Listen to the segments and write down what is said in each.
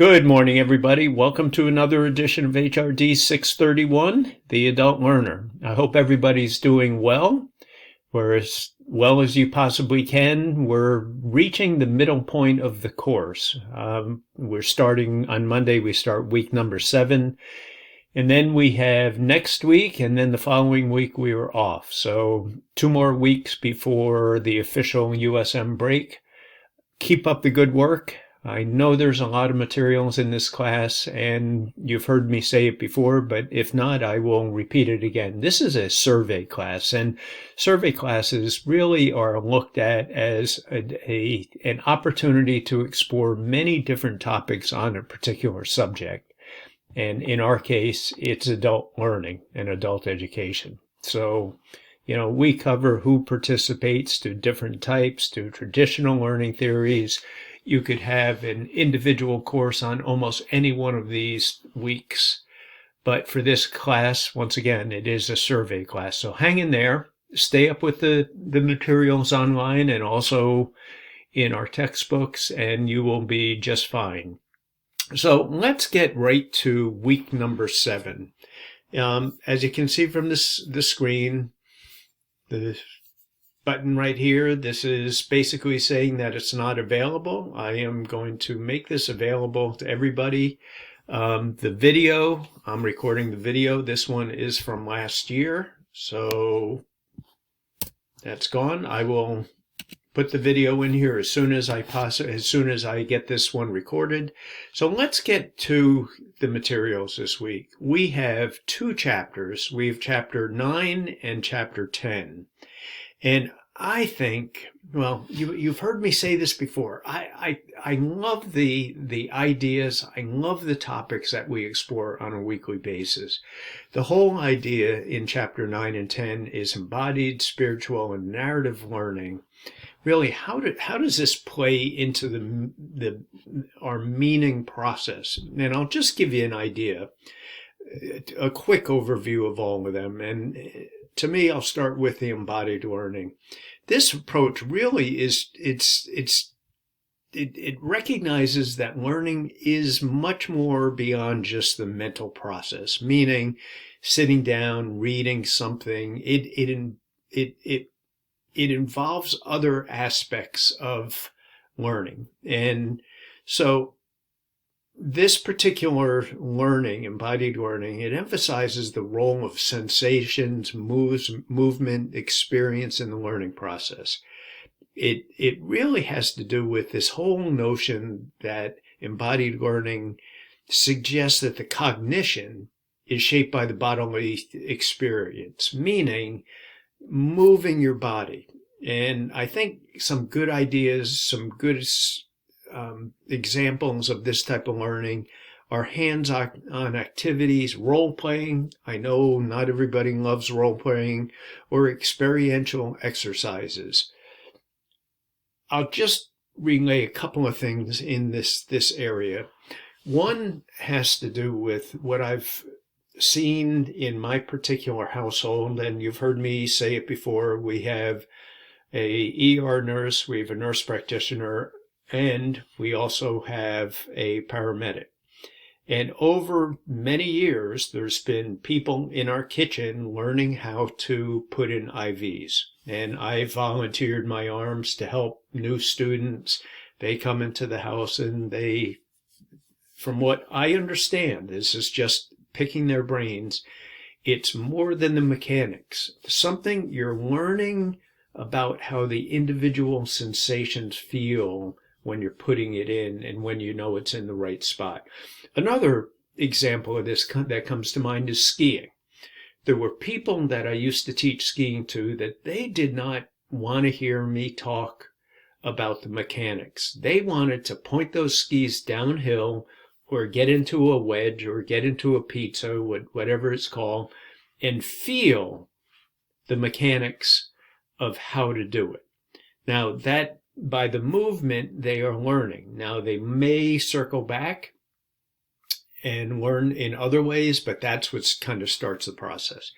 Good morning, everybody. Welcome to another edition of HRD 631, The Adult Learner. I hope everybody's doing well, or as well as you possibly can. We're reaching the middle point of the course. We're starting on Monday. We start week number 7. And then we have next week, and then the following week we are off. So 2 more weeks before the official USM break. Keep up the good work. I know there's a lot of materials in this class, and you've heard me say it before, but if not, I will repeat it again. This is a survey class, and survey classes really are looked at as an opportunity to explore many different topics on a particular subject. And in our case, it's adult learning and adult education. So, we cover who participates to different types, to traditional learning theories. You could have an individual course on almost any one of these weeks. But for this class, once again, it is a survey class. So hang in there. Stay up with the materials online and also in our textbooks, and you will be just fine. So let's get right to week number 7. As you can see from the screen, the button right here, this is basically saying that it's not available. I am going to make this available to everybody. The video, I'm recording the video. This one is from last year, so that's gone. I will put the video in here as soon as I get this one recorded. So let's get to the materials this week. We have 2 chapters. We have chapter 9 and chapter 10. And I think, well, you've heard me say this before. I love the ideas. I love the topics that we explore on a weekly basis. The whole idea in chapter 9 and 10 is embodied, spiritual, and narrative learning. Really, how does this play into our meaning process? And I'll just give you an idea, a quick overview of all of them. And to me, I'll start with the embodied learning. This approach really it recognizes that learning is much more beyond just the mental process, meaning sitting down, reading something. It involves other aspects of learning. And so this particular learning, embodied learning, it emphasizes the role of sensations, movement, experience in the learning process. It really has to do with this whole notion that embodied learning suggests that the cognition is shaped by the bodily experience, meaning moving your body. And I think some good ideas, some good examples of this type of learning are hands-on activities, role-playing. I know not everybody loves role-playing, or experiential exercises. I'll just relay a couple of things in this area. One has to do with what I've seen in my particular household, and you've heard me say it before. We have a ER nurse, we have a nurse practitioner, and we also have a paramedic. And over many years, there's been people in our kitchen learning how to put in IVs. And I volunteered my arms to help new students. They come into the house and they, from what I understand, this is just picking their brains, it's more than the mechanics. Something you're learning about how the individual sensations feel when you're putting it in and when you know it's in the right spot. Another example of this that comes to mind is skiing. There were people that I used to teach skiing to that they did not want to hear me talk about the mechanics. They wanted to point those skis downhill or get into a wedge or get into a pizza, whatever it's called, and feel the mechanics of how to do it. Now, that by the movement, they are learning. Now, they may circle back and learn in other ways, but that's what kind of starts the process.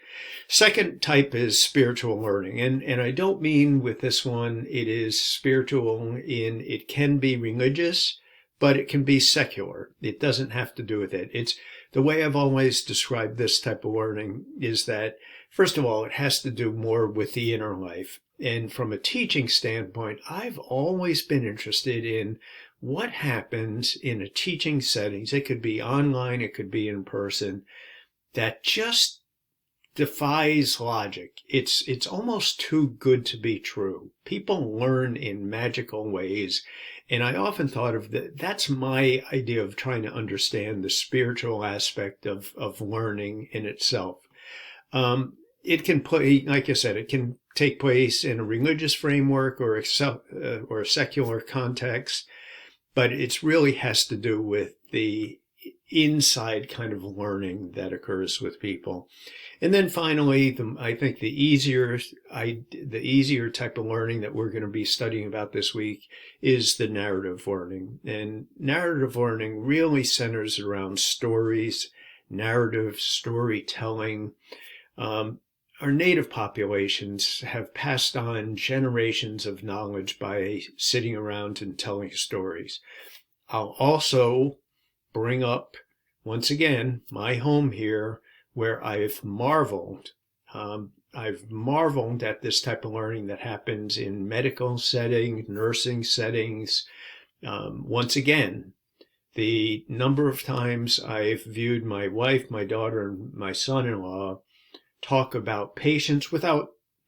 Second type is spiritual learning. And I don't mean with this one, it is spiritual in it can be religious, but it can be secular. It doesn't have to do with it. It's the way I've always described this type of learning is that, first of all, it has to do more with the inner life. And from a teaching standpoint, I've always been interested in what happens in a teaching settings. It could be online, it could be in person, that just defies logic. It's almost too good to be true. People learn in magical ways. And I often thought of that's my idea of trying to understand the spiritual aspect of learning in itself. It can play, like I said, it can take place in a religious framework or a secular context, but it really has to do with the inside kind of learning that occurs with people. And then finally, I think the easier type of learning that we're going to be studying about this week is the narrative learning. And narrative learning really centers around stories, narrative storytelling. Our native populations have passed on generations of knowledge by sitting around and telling stories. I'll also bring up, once again, my home here, where I've marveled. I've marveled at this type of learning that happens in medical settings, nursing settings. Once again, the number of times I've viewed my wife, my daughter, and my son-in-law talk about patients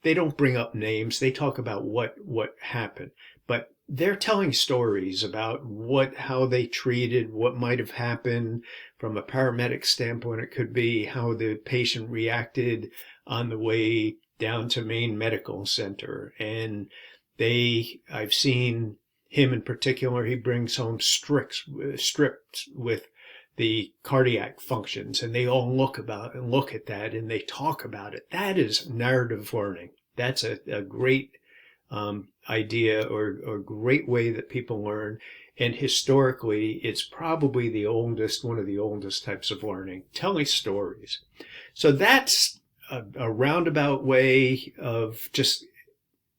they don't bring up names. They talk about what happened, but they're telling stories about how they treated, what might have happened from a paramedic standpoint. It could be how the patient reacted on the way down to Maine Medical Center. And I've seen him in particular, he brings home strips with the cardiac functions, and they all look at that and they talk about it. That is narrative learning. That's a great idea or great way that people learn. And historically, it's probably one of the oldest types of learning, telling stories. So that's a roundabout way of just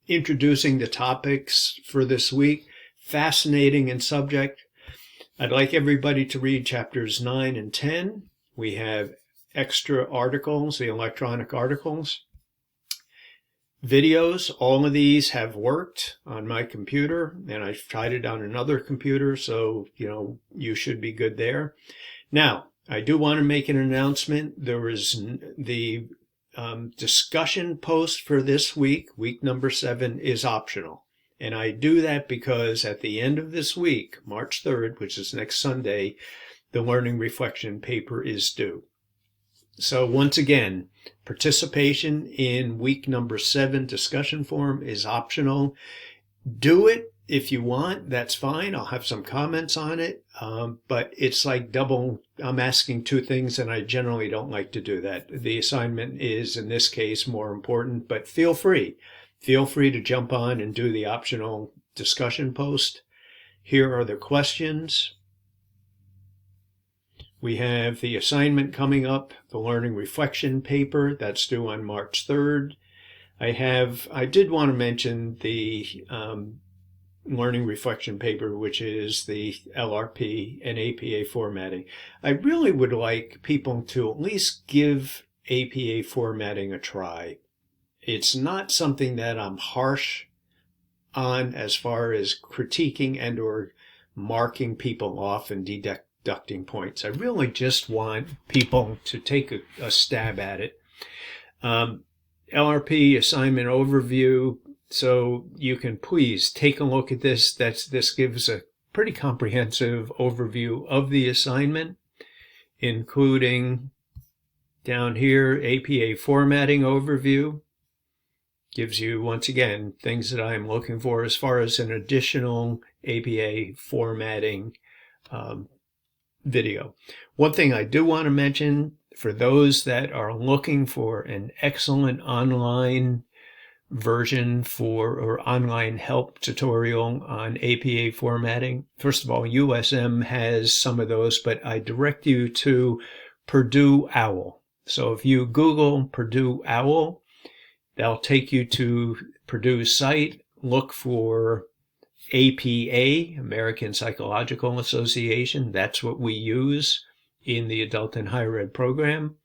introducing the topics for this week. Fascinating in subject. I'd like everybody to read chapters 9 and 10. We have extra articles, the electronic articles. Videos, all of these have worked on my computer, and I've tried it on another computer, so, you should be good there. Now, I do want to make an announcement. There is the discussion post for this week number 7, is optional. And I do that because at the end of this week, March 3rd, which is next Sunday, the learning reflection paper is due. So once again, participation in week number 7 discussion forum is optional. Do it if you want. That's fine. I'll have some comments on it. But it's like I'm asking 2 things, and I generally don't like to do that. The assignment is, in this case, more important, but feel free. Feel free to jump on and do the optional discussion post. Here are the questions. We have the assignment coming up, the learning reflection paper, that's due on March 3rd. I did want to mention the learning reflection paper, which is the LRP and APA formatting. I really would like people to at least give APA formatting a try. It's not something that I'm harsh on as far as critiquing and or marking people off and deducting points. I really just want people to take a stab at it. LRP assignment overview. So you can please take a look at this. This gives a pretty comprehensive overview of the assignment, including down here, APA formatting overview. Gives you, once again, things that I'm looking for as far as an additional APA formatting video. One thing I do want to mention, for those that are looking for an excellent online version or online help tutorial on APA formatting, first of all, USM has some of those, but I direct you to Purdue OWL. So if you Google Purdue OWL, they'll take you to Purdue's site, look for APA, American Psychological Association. That's what we use in the adult and higher ed program.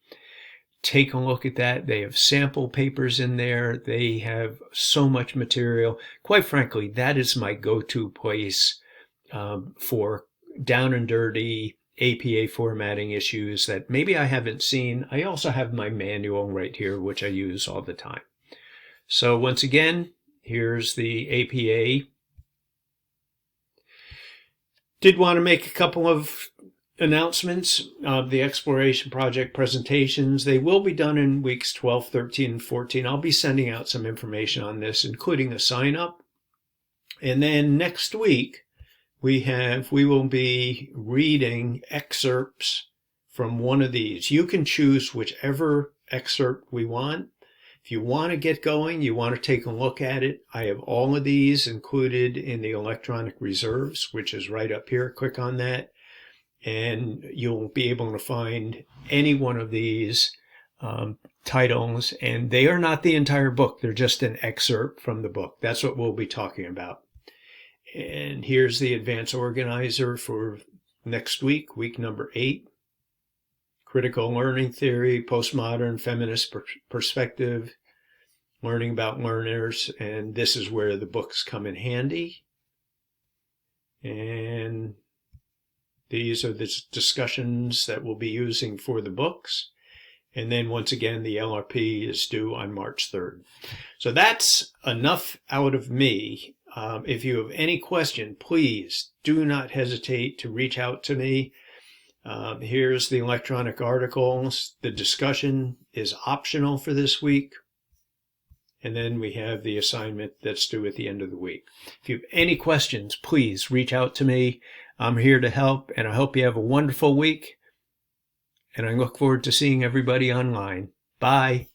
Take a look at that. They have sample papers in there. They have so much material. Quite frankly, that is my go-to place for down and dirty APA formatting issues that maybe I haven't seen. I also have my manual right here, which I use all the time. So once again, here's the APA. Did want to make a couple of announcements of the Exploration Project presentations. They will be done in weeks 12, 13, and 14. I'll be sending out some information on this, including a sign-up. And then next week, we will be reading excerpts from one of these. You can choose whichever excerpt we want. If you want to get going, you want to take a look at it, I have all of these included in the electronic reserves, which is right up here. Click on that, and you'll be able to find any one of these titles. And they are not the entire book. They're just an excerpt from the book. That's what we'll be talking about. And here's the advanced organizer for next week, week number 8. Critical learning theory, postmodern feminist perspective, learning about learners, and this is where the books come in handy. And these are the discussions that we'll be using for the books. And then once again, the LRP is due on March 3rd. So that's enough out of me. If you have any question, please do not hesitate to reach out to me. Here's the electronic articles. The discussion is optional for this week. And then we have the assignment that's due at the end of the week. If you have any questions, please reach out to me. I'm here to help, and I hope you have a wonderful week. And I look forward to seeing everybody online. Bye.